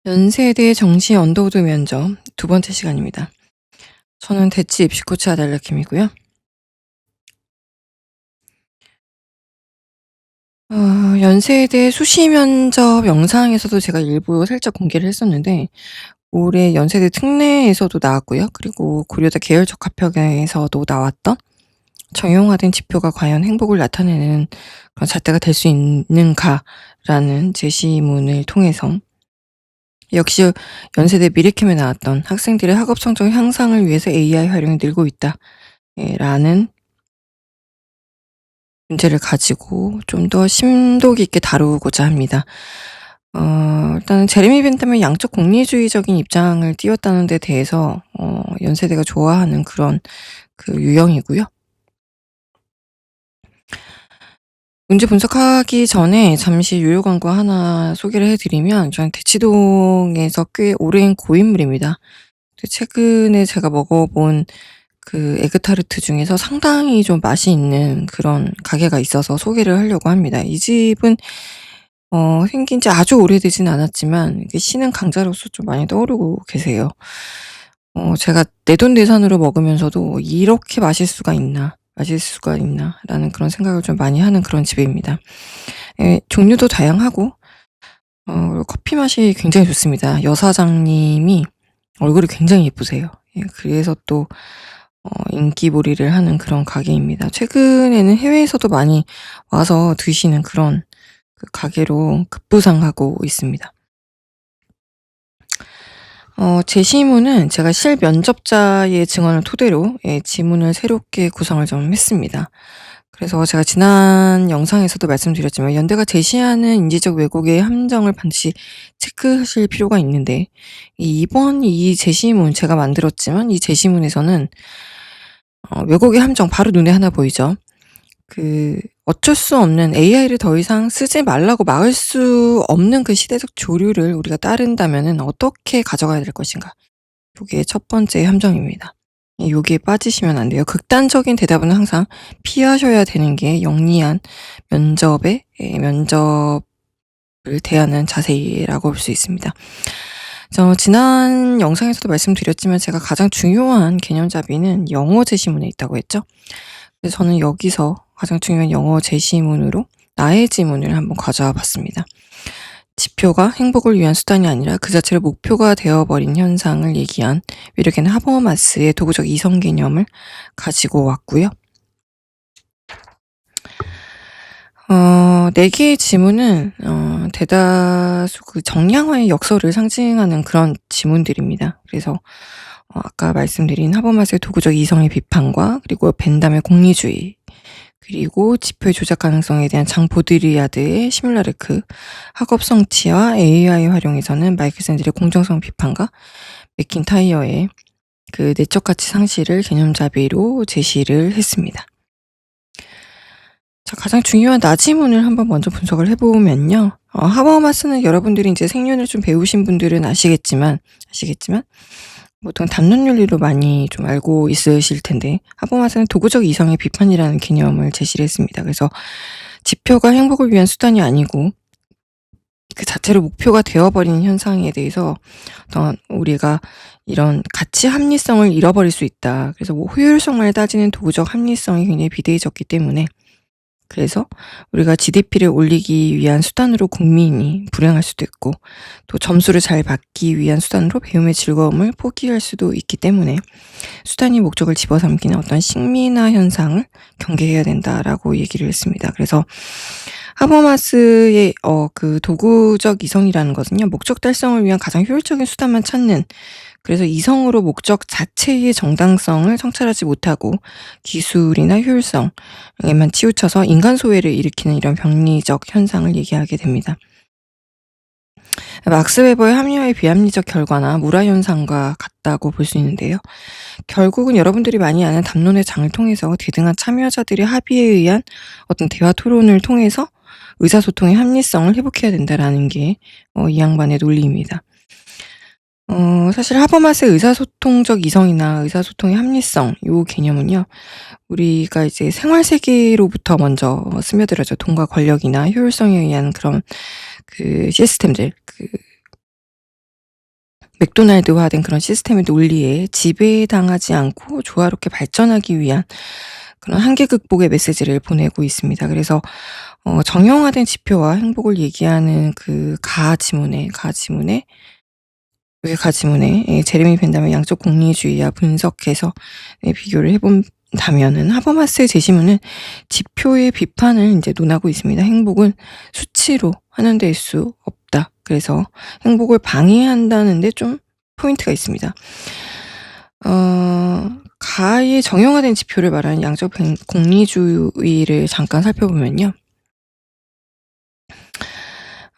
연세대 정시 언더우드 면접 두 번째 시간입니다. 저는 대치 입시 코치 아달라 김이고요. 연세대 수시 면접 영상에서도 제가 일부 살짝 공개를 했었는데 올해 연세대 특례에서도 나왔고요. 그리고 고려대 계열적합평에서도 나왔던 정형화된 지표가 과연 행복을 나타내는 그런 잣대가 될 수 있는가라는 제시문을 통해서 역시 연세대 미래캠에 나왔던 학생들의 학업 성적 향상을 위해서 AI 활용이 늘고 있다. 라는 문제를 가지고 좀 더 심도 깊게 다루고자 합니다. 일단은 제레미 벤tam의 양적 공리주의적인 입장을 띄웠다는 데 대해서 연세대가 좋아하는 그런 그 유형이고요. 문제 분석하기 전에 잠시 유효 광고 하나 소개를 해 드리면 저는 대치동에서 꽤 오랜 고인물입니다. 최근에 제가 먹어본 그 에그타르트 중에서 상당히 좀 맛이 있는 그런 가게가 있어서 소개를 하려고 합니다. 이 집은 생긴 지 아주 오래되진 않았지만 이게 신흥 강자로서 좀 많이 떠오르고 계세요. 제가 내돈내산으로 먹으면서도 '이렇게 맛있을 수가 있나.'라는 그런 생각을 좀 많이 하는 그런 집입니다. 예, 종류도 다양하고 그리고 커피 맛이 굉장히 좋습니다. 여사장님이 얼굴이 굉장히 예쁘세요. 예, 그래서 또 인기몰이를 하는 그런 가게입니다. 최근에는 해외에서도 많이 와서 드시는 그런 그 가게로 급부상하고 있습니다. 제시문은 제가 실면접자의 증언을 토대로 지문을 새롭게 구성을 좀 했습니다. 그래서 제가 지난 영상에서도 말씀드렸지만 연대가 제시하는 인지적 왜곡의 함정을 반드시 체크하실 필요가 있는데 이번 이 제시문 제가 만들었지만 이 제시문에서는 왜곡의 함정 바로 눈에 하나 보이죠. 그 어쩔 수 없는 AI를 더 이상 쓰지 말라고 막을 수 없는 그 시대적 조류를 우리가 따른다면은 어떻게 가져가야 될 것인가. 요게 첫 번째 함정입니다. 요기에 빠지시면 안 돼요. 극단적인 대답은 항상 피하셔야 되는 게 영리한 면접을 대하는 자세라고 볼 수 있습니다. 지난 영상에서도 말씀드렸지만 제가 가장 중요한 개념 잡이는 영어 제시문에 있다고 했죠. 그래서 저는 여기서 가장 중요한 영어 제시문으로 나의 지문을 한번 가져와 봤습니다. 지표가 행복을 위한 수단이 아니라 그 자체를 목표가 되어버린 현상을 얘기한 위력에는 하버마스의 도구적 이성 개념을 가지고 왔고요. 4개의 지문은 대다수 그 정량화의 역설을 상징하는 그런 지문들입니다. 그래서 아까 말씀드린 하버마스의 도구적 이성의 비판과 그리고 벤담의 공리주의, 그리고 지표의 조작 가능성에 대한 장 보드리아드의 시뮬라르크, 학업 성취와 AI 활용에서는 마이클 샌들의 공정성 비판과 맥킨타이어의 그 내적 가치 상실을 개념 잡이로 제시를 했습니다. 자, 가장 중요한 나지문을 한번 먼저 분석을 해보면요. 하버마스는 여러분들이 이제 생년을 좀 배우신 분들은 아시겠지만 보통 담론윤리로 많이 좀 알고 있으실 텐데 하버마스는 도구적 이성의 비판이라는 개념을 제시를 했습니다. 그래서 지표가 행복을 위한 수단이 아니고 그 자체로 목표가 되어버리는 현상에 대해서 우리가 이런 가치 합리성을 잃어버릴 수 있다. 그래서 뭐 효율성을 따지는 도구적 합리성이 굉장히 비대해졌기 때문에 그래서 우리가 GDP를 올리기 위한 수단으로 국민이 불행할 수도 있고 또 점수를 잘 받기 위한 수단으로 배움의 즐거움을 포기할 수도 있기 때문에 수단이 목적을 집어삼키는 어떤 식민화 현상을 경계해야 된다라고 얘기를 했습니다. 그래서 하버마스의 그 도구적 이성이라는 것은요, 목적 달성을 위한 가장 효율적인 수단만 찾는, 그래서 이성으로 목적 자체의 정당성을 성찰하지 못하고 기술이나 효율성에만 치우쳐서 인간 소외를 일으키는 이런 병리적 현상을 얘기하게 됩니다. 막스 웨버의 합리화의 비합리적 결과나 무라 현상과 같다고 볼 수 있는데요. 결국은 여러분들이 많이 아는 담론의 장을 통해서 대등한 참여자들의 합의에 의한 어떤 대화 토론을 통해서 의사소통의 합리성을 회복해야 된다라는 게 이 양반의 논리입니다. 사실 하버마스의 의사소통적 이성이나 의사소통의 합리성 요 개념은요, 우리가 이제 생활 세계로부터 먼저 스며들어져 돈과 권력이나 효율성에 의한 그런 그 시스템들, 맥도날드화된 그런 시스템의 논리에 지배당하지 않고 조화롭게 발전하기 위한 그런 한계 극복의 메시지를 보내고 있습니다. 그래서 정형화된 지표와 행복을 얘기하는 그 가지문에 제레미 벤담의 양적 공리주의와 분석해서 비교를 해본다면은 하버마스의 제시문은 지표의 비판을 이제 논하고 있습니다. 행복은 수치로 환원될 수 없다. 그래서 행복을 방해한다는데 좀 포인트가 있습니다. 가의 정형화된 지표를 말하는 양적 공리주의를 잠깐 살펴보면요.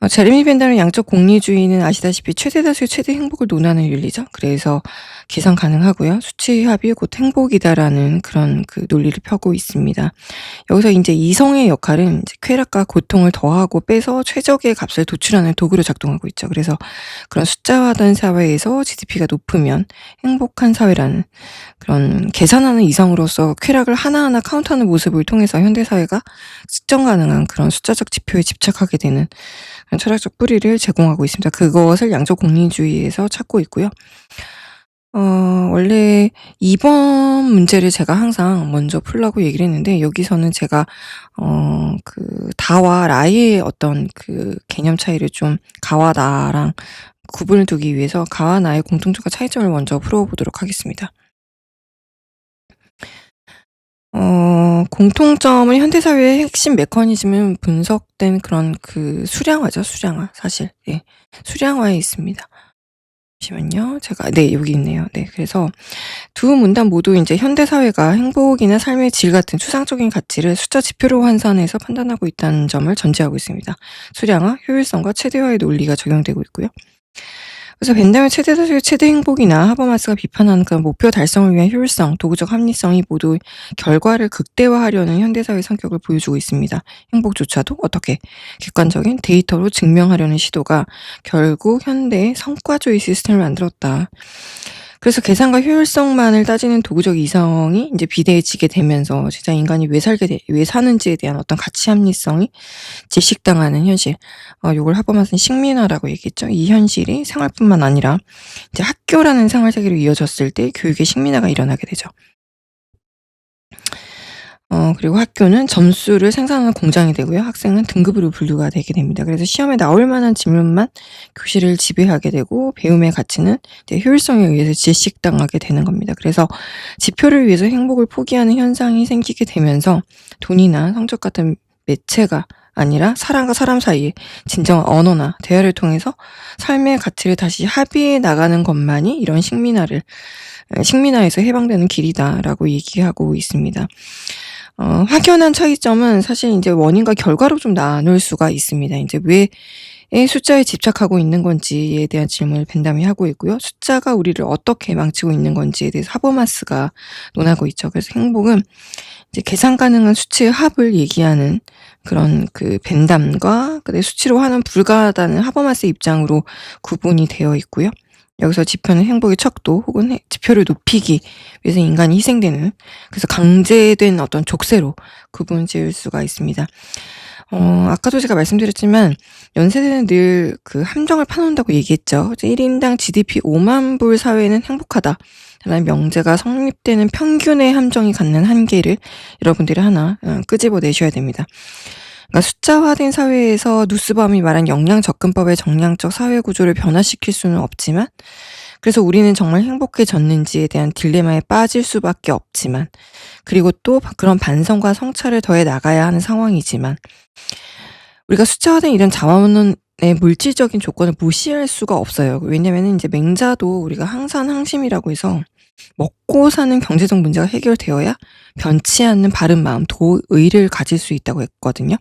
제레미 벤담의 양적 공리주의는 아시다시피 최대 다수의 최대 행복을 논하는 윤리죠. 그래서 계산 가능하고요. 수치의 합이 곧 행복이다라는 그런 그 논리를 펴고 있습니다. 여기서 이제 이성의 역할은 이제 쾌락과 고통을 더하고 빼서 최적의 값을 도출하는 도구로 작동하고 있죠. 그래서 그런 숫자화된 사회에서 GDP가 높으면 행복한 사회라는 그런 계산하는 이성으로서 쾌락을 하나하나 카운트하는 모습을 통해서 현대사회가 측정 가능한 그런 숫자적 지표에 집착하게 되는 그런 철학적 뿌리를 제공하고 있습니다. 그것을 양적 공리주의에서 찾고 있고요. 원래 이번 문제를 제가 항상 먼저 풀라고 얘기를 했는데 여기서는 제가 그 다와 라의 어떤 그 개념 차이를 좀 가와 나랑 구분을 두기 위해서 가와 나의 공통점과 차이점을 먼저 풀어보도록 하겠습니다. 공통점은 현대사회의 핵심 메커니즘은 분석된 그런 그 수량화죠. 수량화 사실. 예. 수량화에 있습니다. 잠시만요. 제가 여기 있네요. 그래서 두 문단 모두 이제 현대사회가 행복이나 삶의 질 같은 추상적인 가치를 숫자 지표로 환산해서 판단하고 있다는 점을 전제하고 있습니다. 수량화, 효율성과 최대화의 논리가 적용되고 있고요. 그래서 벤담의 최대 다수의 최대 행복이나 하버마스가 비판하는 그런 목표 달성을 위한 효율성, 도구적 합리성이 모두 결과를 극대화하려는 현대사회의 성격을 보여주고 있습니다. 행복조차도 어떻게 객관적인 데이터로 증명하려는 시도가 결국 현대의 성과주의 시스템을 만들었다. 그래서 계산과 효율성만을 따지는 도구적 이성이 이제 비대해지게 되면서 진짜 인간이 왜 사는지에 대한 어떤 가치 합리성이 질식당하는 현실. 요걸 하버마스는 식민화라고 얘기했죠. 이 현실이 생활뿐만 아니라 이제 학교라는 생활 세계로 이어졌을 때 교육의 식민화가 일어나게 되죠. 그리고 학교는 점수를 생산하는 공장이 되고요. 학생은 등급으로 분류가 되게 됩니다. 그래서 시험에 나올 만한 질문만 교실을 지배하게 되고 배움의 가치는 이제 효율성에 의해서 질식당하게 되는 겁니다. 그래서 지표를 위해서 행복을 포기하는 현상이 생기게 되면서 돈이나 성적 같은 매체가 아니라 사람과 사람 사이에 진정한 언어나 대화를 통해서 삶의 가치를 다시 합의해 나가는 것만이 이런 식민화에서 해방되는 길이다라고 얘기하고 있습니다. 확연한 차이점은 사실 이제 원인과 결과로 좀 나눌 수가 있습니다. 이제 왜 숫자에 집착하고 있는 건지에 대한 질문을 벤담이 하고 있고요. 숫자가 우리를 어떻게 망치고 있는 건지에 대해서 하버마스가 논하고 있죠. 그래서 행복은 이제 계산 가능한 수치의 합을 얘기하는 그런 그 벤담과 수치로 하는 불가하다는 하버마스의 입장으로 구분이 되어 있고요. 여기서 지표는 행복의 척도 혹은 지표를 높이기 위해서 인간이 희생되는 그래서 강제된 어떤 족쇄로 구분 지을 수가 있습니다. 아까도 제가 말씀드렸지만 연세대는 늘 그 함정을 파놓는다고 얘기했죠. 1인당 GDP 5만 불 사회는 행복하다. 라는 명제가 성립되는 평균의 함정이 갖는 한계를 여러분들이 하나 끄집어내셔야 됩니다. 그러니까 숫자화된 사회에서 누스바움이 말한 역량 접근법의 정량적 사회 구조를 변화시킬 수는 없지만 그래서 우리는 정말 행복해졌는지에 대한 딜레마에 빠질 수밖에 없지만 그리고 또 그런 반성과 성찰을 더해 나가야 하는 상황이지만 우리가 숫자화된 이런 자원의 물질적인 조건을 무시할 수가 없어요. 왜냐면은 이제 맹자도 우리가 항산항심이라고 해서 먹고 사는 경제적 문제가 해결되어야 변치 않는 바른 마음, 도의를 가질 수 있다고 했거든요.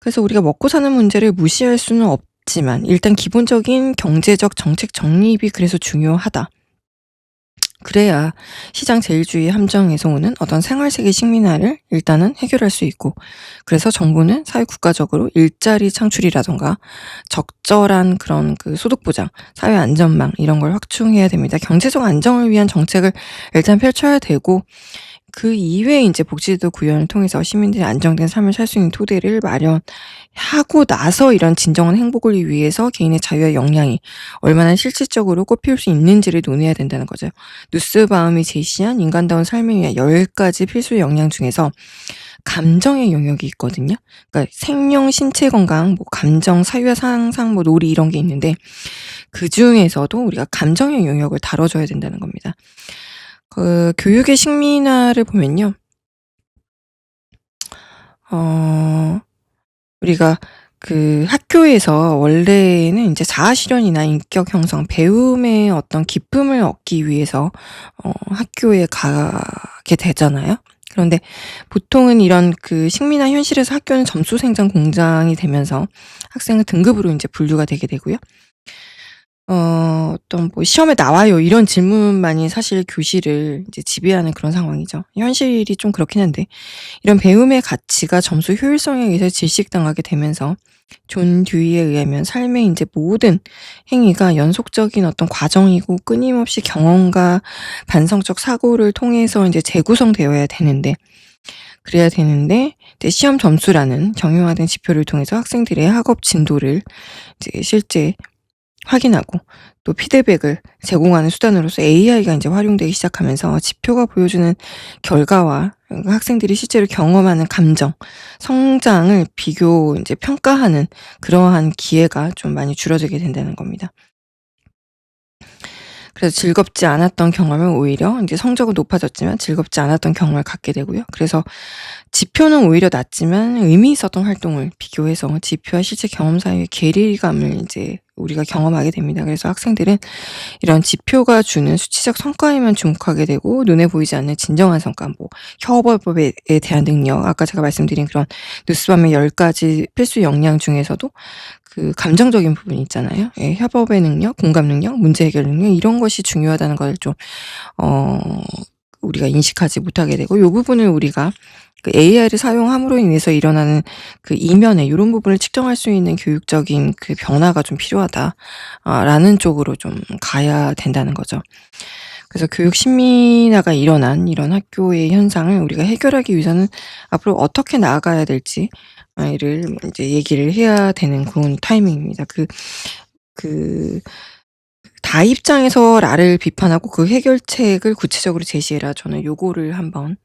그래서 우리가 먹고 사는 문제를 무시할 수는 없지만 일단 기본적인 경제적 정책 정립이 그래서 중요하다. 그래야 시장 제일주의 함정에서 오는 어떤 생활세계 식민화를 일단은 해결할 수 있고 그래서 정부는 사회국가적으로 일자리 창출이라던가 적절한 그런 그 소득보장, 사회안전망 이런 걸 확충해야 됩니다. 경제적 안정을 위한 정책을 일단 펼쳐야 되고 그 이외에 인제 복지제도 구현을 통해서 시민들이 안정된 삶을 살 수 있는 토대를 마련하고 나서 이런 진정한 행복을 위해서 개인의 자유와 역량이 얼마나 실질적으로 꽃피울 수 있는지를 논해야 된다는 거죠. 누스바움이 제시한 인간다운 삶을 위한 10가지 필수 역량 중에서 감정의 영역이 있거든요. 그러니까 생명, 신체 건강, 뭐 감정, 사유와 상상, 뭐 놀이 이런 게 있는데 그중에서도 우리가 감정의 영역을 다뤄줘야 된다는 겁니다. 교육의 식민화를 보면요. 우리가 그 학교에서 원래는 인제 자아 실현이나 인격 형성, 배움의 어떤 기쁨을 얻기 위해서 학교에 가게 되잖아요. 그런데 보통은 이런 그 식민화 현실에서 학교는 점수 생산 공장이 되면서 학생은 등급으로 인제 분류가 되게 되고요. 어떤 뭐 "시험에 나와요." 이런 질문만이 사실 교실을 이제 지배하는 그런 상황이죠. 현실이 좀 그렇긴 한데 이런 배움의 가치가 점수 효율성에 의해서 질식당하게 되면서 존 듀이에 의하면 삶의 인제 모든 행위가 연속적인 어떤 과정이고 끊임없이 경험과 반성적 사고를 통해서 인제 재구성되어야 되는데 그래야 되는데 이제 시험 점수라는 정형화된 지표를 통해서 학생들의 학업 진도를 이제 실제 확인하고 또 피드백을 제공하는 수단으로서 AI가 인제 활용되기 시작하면서 지표가 보여주는 결과와 학생들이 실제로 경험하는 감정, 성장을 인제 평가하는 그러한 기회가 좀 많이 줄어들게 된다는 겁니다. 그래서 즐겁지 않았던 경험을 오히려 인제 성적은 높아졌지만 즐겁지 않았던 경험을 갖게 되고요. 그래서 지표는 오히려 낮지만 의미 있었던 활동을 비교해서 지표와 실제 경험 사이의 괴리감을 인제 우리가 경험하게 됩니다. 그래서 학생들은 이런 지표가 주는 수치적 성과에만 주목하게 되고 눈에 보이지 않는 진정한 성과, 뭐 협업에 대한 능력, 아까 제가 말씀드린 그런 누스밤의 10가지 필수 역량 중에서도 그 감정적인 부분이 있잖아요. 예, 협업의 능력, 공감 능력, 문제 해결 능력 이런 것이 중요하다는 걸 좀 어 우리가 인식하지 못하게 되고 요 부분을 우리가 그 AI를 사용함으로 인해서 일어나는 그 이면에 요런 부분을 측정할 수 있는 교육적인 그 변화가 좀 필요하다. 라는 쪽으로 좀 가야 된다는 거죠. 그래서 교육 식민화가 일어난 이런 학교의 현상을 우리가 해결하기 위해서는 앞으로 어떻게 나아가야 될지 를 인제 얘기를 해야 되는 그런 타이밍입니다. 그 "다 입장에서 라를 비판하고 그 해결책을 구체적으로 제시해라." 저는 요거를 한번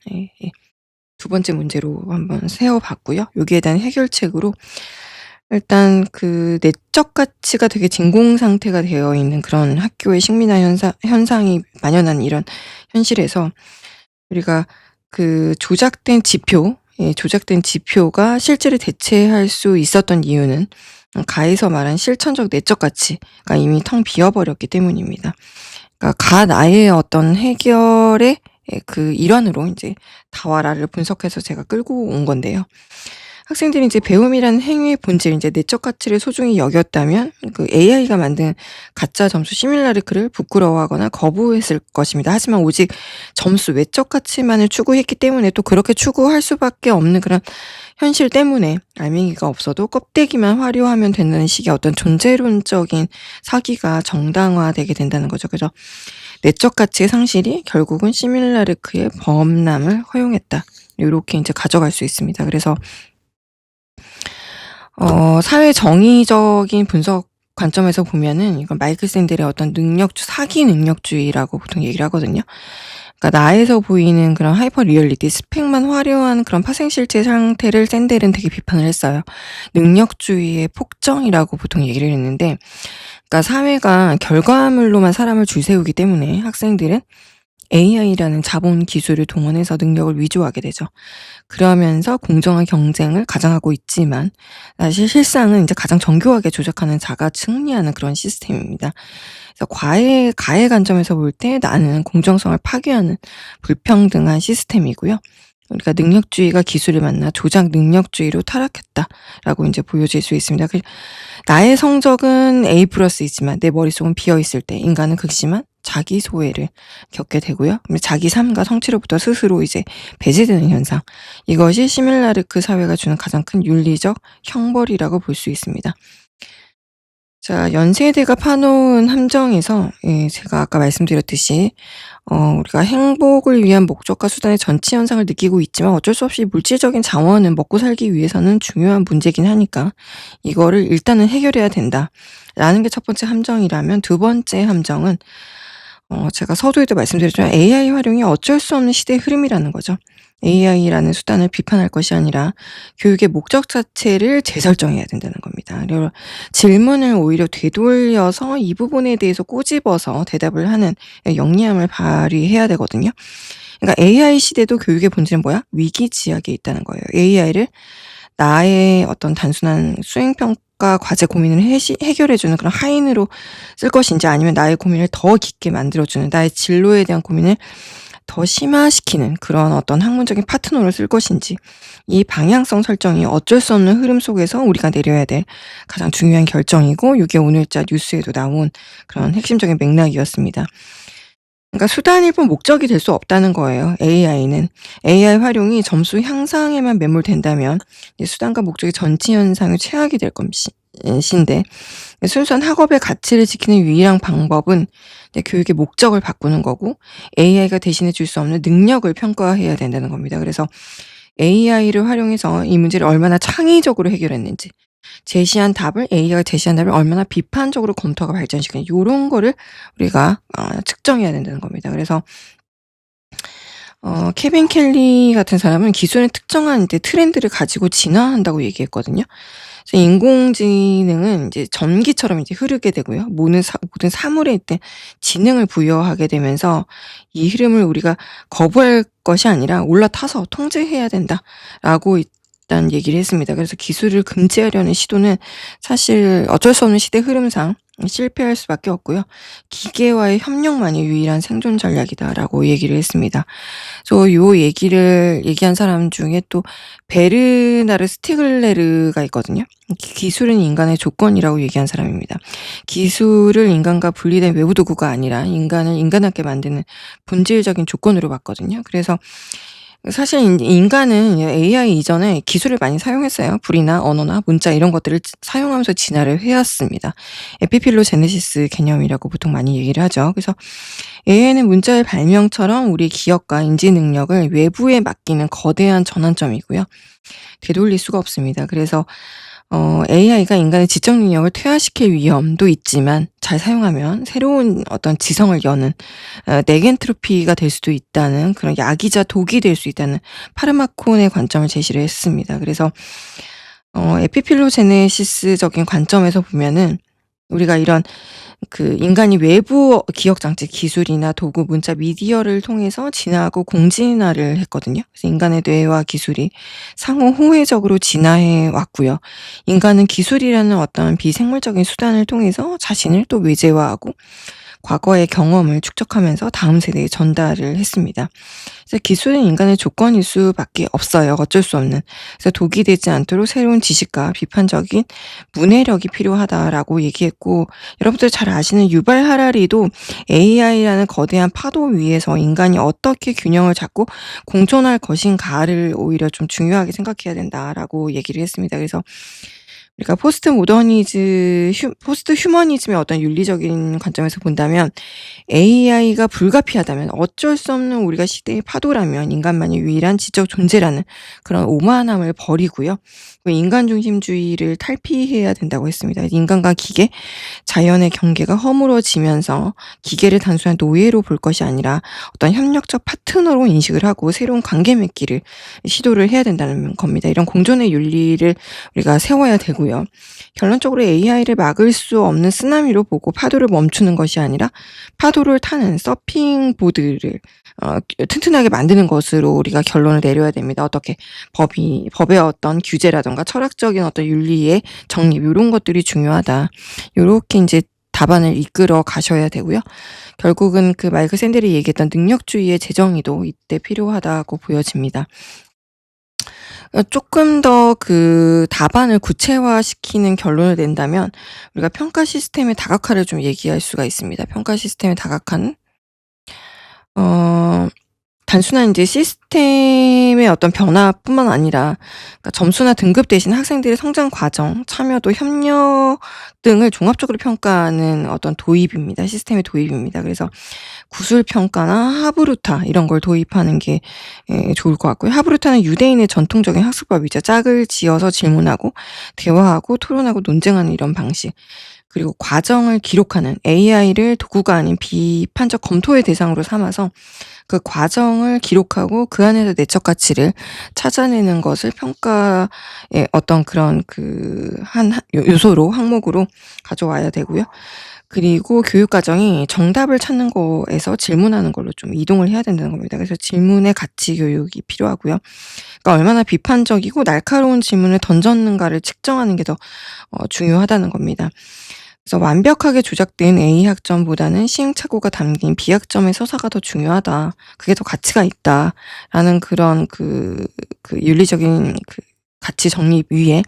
두 번째 문제로 한번 세워 봤고요. 여기에 대한 해결책으로 일단 그 내적 가치가 되게 진공 상태가 되어 있는 그런 학교의 식민화 현상이 만연한 이런 현실에서 우리가 그 조작된 지표가 실제를 대체할 수 있었던 이유는 가에서 말한 실천적 내적 가치가 이미 텅 비어 버렸기 때문입니다. 그러니까 가 나의 어떤 해결의 그 일환으로 인제 다와라를 분석해서 제가 끌고 온 건데요. 학생들이 인제 배움이라는 행위의 본질, 인제 내적 가치를 소중히 여겼다면 그 AI가 만든 가짜 점수 시뮬라르크를 부끄러워하거나 거부했을 것입니다. 하지만 오직 점수, 외적 가치만을 추구했기 때문에 또 그렇게 추구할 수밖에 없는 그런 현실 때문에 알맹이가 없어도 껍데기만 화려하면 된다는 식의 어떤 존재론적인 사기가 정당화되게 된다는 거죠. 그래서 내적 가치의 상실이 결국은 시뮬라르크의 범람을 허용했다. 요렇게 인제 가져갈 수 있습니다. 그래서 사회 정의적인 분석 관점에서 보면은 이건 마이클 샌델의 어떤 사기 능력주의라고 보통 얘기를 하거든요. 그러니까 나에서 보이는 그런 하이퍼 리얼리티, 스펙만 화려한 그런 파생 실제 상태를 샌델은 되게 비판을 했어요. 능력주의의 폭정이라고 보통 얘기를 했는데 그러니까 사회가 결과물로만 사람을 줄세우기 때문에 학생들은 AI라는 자본 기술을 동원해서 능력을 위조하게 되죠. 그러면서 공정한 경쟁을 가장하고 있지만 사실 실상은 인제 가장 정교하게 조작하는 자가 승리하는 그런 시스템입니다. 그래서 가해 관점에서 볼 때 나는 공정성을 파괴하는 불평등한 시스템이고요. 우리가 능력주의가 기술을 만나 조작 능력주의로 타락했다라고 인제 보여질 수 있습니다. 나의 성적은 A+이지만 내 머릿속은 비어 있을 때 인간은 극심한 자기 소외를 겪게 되고요. 자기 삶과 성취로부터 스스로 이제 배제되는 현상. 이것이 시밀라르크 사회가 주는 가장 큰 윤리적 형벌이라고 볼 수 있습니다. 자, 연세대가 파놓은 함정에서 제가 아까 말씀드렸듯이 우리가 행복을 위한 목적과 수단의 전치 현상을 느끼고 있지만 어쩔 수 없이 물질적인 자원은 먹고 살기 위해서는 중요한 문제긴 하니까 이거를 일단은 해결해야 된다라는 게 첫 번째 함정이라면, 두 번째 함정은 제가 서두에도 말씀드렸지만 AI 활용이 어쩔 수 없는 시대의 흐름이라는 거죠. AI라는 수단을 비판할 것이 아니라 교육의 목적 자체를 재설정해야 된다는 겁니다. 그리고 질문을 오히려 되돌려서 이 부분에 대해서 꼬집어서 대답을 하는 영리함을 발휘해야 되거든요. 그러니까 AI 시대도 교육의 본질은 뭐야? 위기지역에 있다는 거예요. AI를 나의 어떤 단순한 수행평가 과제 고민을 해결해주는 그런 하인으로 쓸 것인지, 아니면 나의 고민을 더 깊게 만들어주는, 나의 진로에 대한 고민을 더 심화시키는 그런 어떤 학문적인 파트너로 쓸 것인지, 이 방향성 설정이 어쩔 수 없는 흐름 속에서 우리가 내려야 될 가장 중요한 결정이고, 이게 오늘자 뉴스에도 나온 그런 핵심적인 맥락이었습니다. 그러니까 수단일 뿐 목적이 될 수 없다는 거예요. AI는. AI 활용이 점수 향상에만 매몰된다면 수단과 목적의 전치 현상의 최악이 될 것인데, 순수한 학업의 가치를 지키는 유일한 방법은 교육의 목적을 바꾸는 거고, AI가 대신해 줄 수 없는 능력을 평가해야 된다는 겁니다. 그래서 AI를 활용해서 이 문제를 얼마나 창의적으로 해결했는지, AI가 제시한 답을 얼마나 비판적으로 검토하고 발전시키는지, 요런 거를 우리가 측정해야 된다는 겁니다. 그래서 케빈 켈리 같은 사람은 기술의 특정한 트렌드를 가지고 진화한다고 얘기했거든요. 그래서 인공지능은 이제 전기처럼 이제 흐르게 되고요. 모든 사물에 지능을 부여하게 되면서 이 흐름을 우리가 거부할 것이 아니라 올라타서 통제해야 된다라고 일단 얘기를 했습니다. 그래서 기술을 금지하려는 시도는 사실 어쩔 수 없는 시대 흐름상 실패할 수밖에 없고요. 기계와의 협력만이 유일한 생존 전략이다라고 얘기를 했습니다. 그래서 요 얘기를 얘기한 사람 중에 또 베르나르 스티글레르가 있거든요. 기술은 인간의 조건이라고 얘기한 사람입니다. 기술을 인간과 분리된 외부 도구가 아니라 인간을 인간답게 만드는 본질적인 조건으로 봤거든요. 그래서 사실 인간은 AI 이전에 기술을 많이 사용했어요. 불이나 언어나 문자 이런 것들을 사용하면서 진화를 해왔습니다. 에피필로제네시스 개념이라고 보통 많이 얘기를 하죠. 그래서 AI는 문자의 발명처럼 우리 기억과 인지 능력을 외부에 맡기는 거대한 전환점이고요. 되돌릴 수가 없습니다. 그래서 AI가 인간의 지적 능력을 퇴화시킬 위험도 있지만 잘 사용하면 새로운 어떤 지성을 여는 네겐트로피가 될 수도 있다는, 그런 약이자 독이 될 수 있다는 파르마콘의 관점을 제시를 했습니다. 그래서 에피필로제네시스적인 관점에서 보면은 우리가 이런 인간이 외부 기억 장치 기술이나 도구, 문자, 미디어를 통해서 진화하고 공진화를 했거든요. 그래서 인간의 뇌와 기술이 상호 호혜적으로 진화해 왔고요. 인간은 기술이라는 어떤 비생물적인 수단을 통해서 자신을 또 외재화하고 과거의 경험을 축적하면서 다음 세대에 전달을 했습니다. 그래서 기술은 인간의 조건일 수밖에 없어요. 어쩔 수 없는. 그래서 독이 되지 않도록 새로운 지식과 비판적인 문해력이 필요하다라고 얘기했고, 여러분들 잘 아시는 유발 하라리도 AI라는 거대한 파도 위에서 인간이 어떻게 균형을 잡고 공존할 것인가를 오히려 좀 중요하게 생각해야 된다라고 얘기를 했습니다. 그래서 우리가 포스트 휴머니즘의 어떤 윤리적인 관점에서 본다면, AI가 불가피하다면, 어쩔 수 없는 우리가 시대의 파도라면 인간만이 유일한 지적 존재라는 그런 오만함을 버리고요. 인간 중심주의를 탈피해야 된다고 했습니다. 인간과 기계, 자연의 경계가 허물어지면서 기계를 단순한 노예로 볼 것이 아니라 어떤 협력적 파트너로 인식을 하고 새로운 관계 맺기를 시도를 해야 된다는 겁니다. 이런 공존의 윤리를 우리가 세워야 되고요. 결론적으로 AI를 막을 수 없는 쓰나미로 보고 파도를 멈추는 것이 아니라 파도를 타는 서핑보드를 튼튼하게 만드는 것으로 우리가 결론을 내려야 됩니다. 어떻게 법의 어떤 규제라든가 철학적인 어떤 윤리의 정립, 이런 것들이 중요하다. 요렇게 이제 답안을 이끌어 가셔야 되고요. 결국은 마이클 샌델이 얘기했던 능력주의의 재정의도 이때 필요하다고 보여집니다. 조금 더 답안을 구체화시키는 결론을 낸다면 우리가 평가 시스템의 다각화를 좀 얘기할 수가 있습니다. 평가 시스템의 다각화는 단순한 이제 시스템의 어떤 변화뿐만 아니라 그러니까 점수나 등급 대신 학생들의 성장 과정, 참여도, 협력 등을 종합적으로 평가하는 어떤 도입입니다. 시스템의 도입입니다. 그래서 구술 평가나 하브루타 이런 걸 도입하는 게 좋을 것 같고요. 하브루타는 유대인의 전통적인 학습법이죠. 짝을 지어서 질문하고 대화하고 토론하고 논쟁하는 이런 방식. 그리고 과정을 기록하는 AI를 도구가 아닌 비판적 검토의 대상으로 삼아서 그 과정을 기록하고 그 안에서 내적 가치를 찾아내는 것을 평가의 어떤 그런 한 요소로 항목으로 가져와야 되고요. 그리고 교육 과정이 정답을 찾는 거에서 질문하는 걸로 좀 이동을 해야 된다는 겁니다. 그래서 질문의 가치 교육이 필요하고요. 그러니까 얼마나 비판적이고 날카로운 질문을 던졌는가를 측정하는 게 더 중요하다는 겁니다. 그래서 완벽하게 조작된 A 학점보다는 시행착오가 담긴 B 학점의 서사가 더 중요하다. 그게 더 가치가 있다라는 그런 윤리적인 가치 정립 위에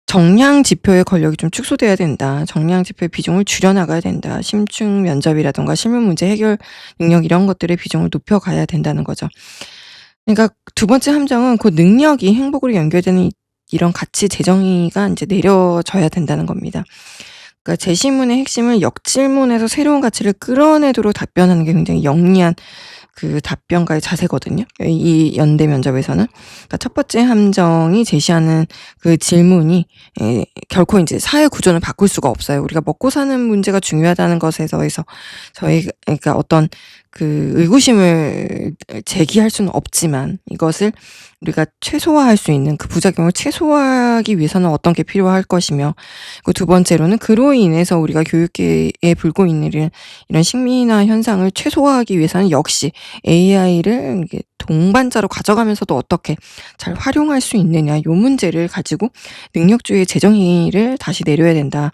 정량 지표의 권력이 좀 축소돼야 된다. 정량 지표의 비중을 줄여나가야 된다. 심층 면접이라든가 실무 문제 해결 능력 이런 것들의 비중을 높여가야 된다는 거죠. 그러니까 두 번째 함정은 그 능력이 행복으로 연결되는 이런 가치 재정의가 이제 내려져야 된다는 겁니다. 그러니까 제시문의 핵심을 역질문에서 새로운 가치를 끌어내도록 답변하는 게 굉장히 영리한 답변가의 자세거든요. 이 연대 면접에서는. 그러니까 첫 번째 함정이 제시하는 그 질문이 결코 이제 사회 구조를 바꿀 수가 없어요. 우리가 먹고 사는 문제가 중요하다는 것에서 그러니까 어떤 의구심을 제기할 수는 없지만 이것을 우리가 최소화할 수 있는 그 부작용을 최소화하기 위해서는 어떤 게 필요할 것이며, 그 두 번째로는 그로 인해서 우리가 교육계에 불고 있는 이런 식민화 현상을 최소화하기 위해서는 역시 AI를 동반자로 가져가면서도 어떻게 잘 활용할 수 있느냐, 요 문제를 가지고 능력주의 재정의를 다시 내려야 된다.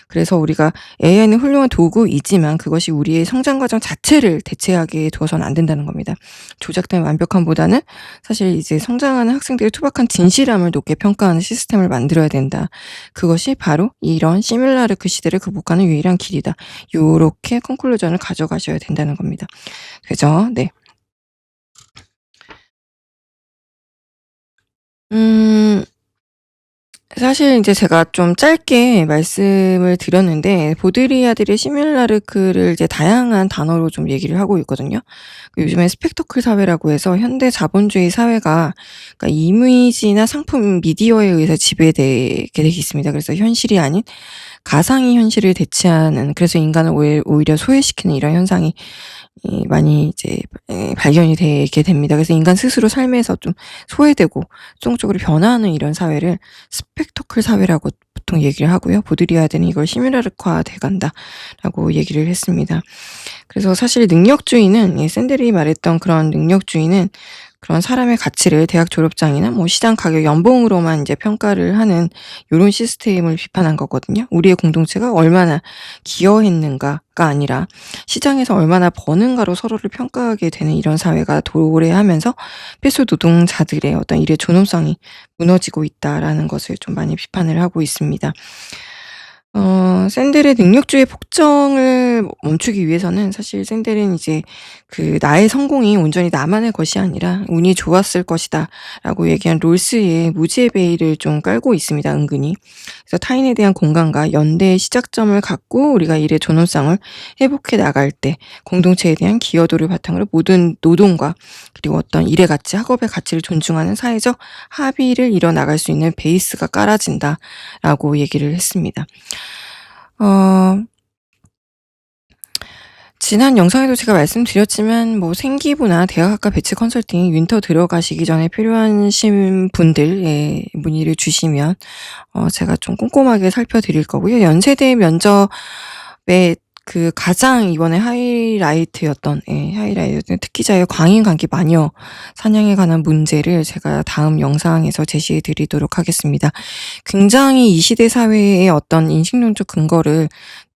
그래서 우리가 AI는 훌륭한 도구이지만 그것이 우리의 성장 과정 자체를 대체하게 두어서는 안 된다는 겁니다. 조작된 완벽함보다는 사실 이제 성장하는 학생들의 투박한 진실함을 높게 평가하는 시스템을 만들어야 된다. 그것이 바로 이런 시뮬라르크 시대를 극복하는 유일한 길이다. 요렇게 컨클루전을 가져가셔야 된다는 겁니다. 그죠? 네. 사실 이제 제가 좀 짧게 말씀을 드렸는데 보드리아드의 시뮬라르크를 이제 다양한 단어로 좀 얘기를 하고 있거든요. 요즘에 스펙터클 사회라고 해서 현대 자본주의 사회가 그러니까 이미지나 상품, 미디어에 의해서 지배되게 돼 있습니다. 그래서 현실이 아닌 가상의 현실을 대체하는, 그래서 인간을 오히려 소외시키는 이런 현상이 많이 이제 발견이 되게 됩니다. 그래서 인간 스스로 삶에서 좀 소외되고 수동적으로 변화하는 이런 사회를 스펙터클 사회라고 보통 얘기를 하고요. 보드리아드는 이걸 시뮬라르크화 돼 간다라고 얘기를 했습니다. 그래서 사실 능력주의는 샌델이 말했던 그런 능력주의는 그런 사람의 가치를 대학 졸업장이나 뭐 시장 가격 연봉으로만 이제 평가를 하는 요런 시스템을 비판한 거거든요. 우리의 공동체가 얼마나 기여했는가가 아니라 시장에서 얼마나 버는가로 서로를 평가하게 되는 이런 사회가 도래하면서 필수 노동자들의 어떤 일의 존엄성이 무너지고 있다라는 것을 좀 많이 비판을 하고 있습니다. 샌델의 능력주의 폭정을 멈추기 위해서는 사실 샌델은 이제 나의 성공이 온전히 나만의 것이 아니라 운이 좋았을 것이다라고 얘기한 롤스의 무지의 베일을 좀 깔고 있습니다, 은근히. 그래서 타인에 대한 공감과 연대의 시작점을 갖고 우리가 일의 존엄성을 회복해 나갈 때 공동체에 대한 기여도를 바탕으로 모든 노동과 그리고 어떤 일의 가치, 학업의 가치를 존중하는 사회적 합의를 이뤄나갈 수 있는 베이스가 깔아진다라고 얘기를 했습니다. 지난 영상에도 제가 말씀드렸지만 뭐 생기부나 대학학과 배치 컨설팅 윈터 들어가시기 전에 필요하신 분들 문의를 주시면 제가 좀 꼼꼼하게 살펴드릴 거고요. 연세대 면접에 가장 이번에 하이라이트였던 특기자의 광인관계 마녀 사냥에 관한 문제를 제가 다음 영상에서 제시해 드리도록 하겠습니다. 굉장히 이 시대 사회의 어떤 인식론적 근거를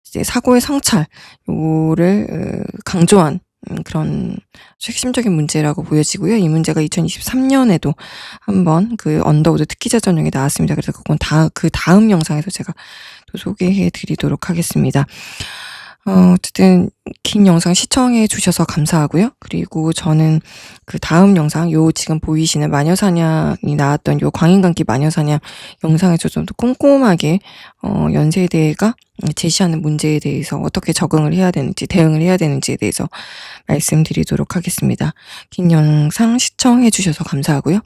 이제 사고의 성찰 요를 강조한 그런 핵심적인 문제라고 보여지고요. 이 문제가 2023년에도 한번 언더우드 특기자 전형에 나왔습니다. 그래서 그건 다음 영상에서 제가 또 소개해 드리도록 하겠습니다. 어쨌든 긴 영상 시청해 주셔서 감사하고요. 그리고 저는 그다음 영상 지금 보이시는 마녀사냥이 나왔던 광인감기 마녀사냥 영상에서 좀 더 꼼꼼하게 연세대가 제시하는 문제에 대해서 어떻게 적응을 해야 되는지, 대응을 해야 되는지에 대해서 말씀드리도록 하겠습니다. 긴 영상 시청해 주셔서 감사하고요.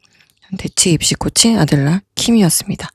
대치 입시 코치 아들라 킴이었습니다.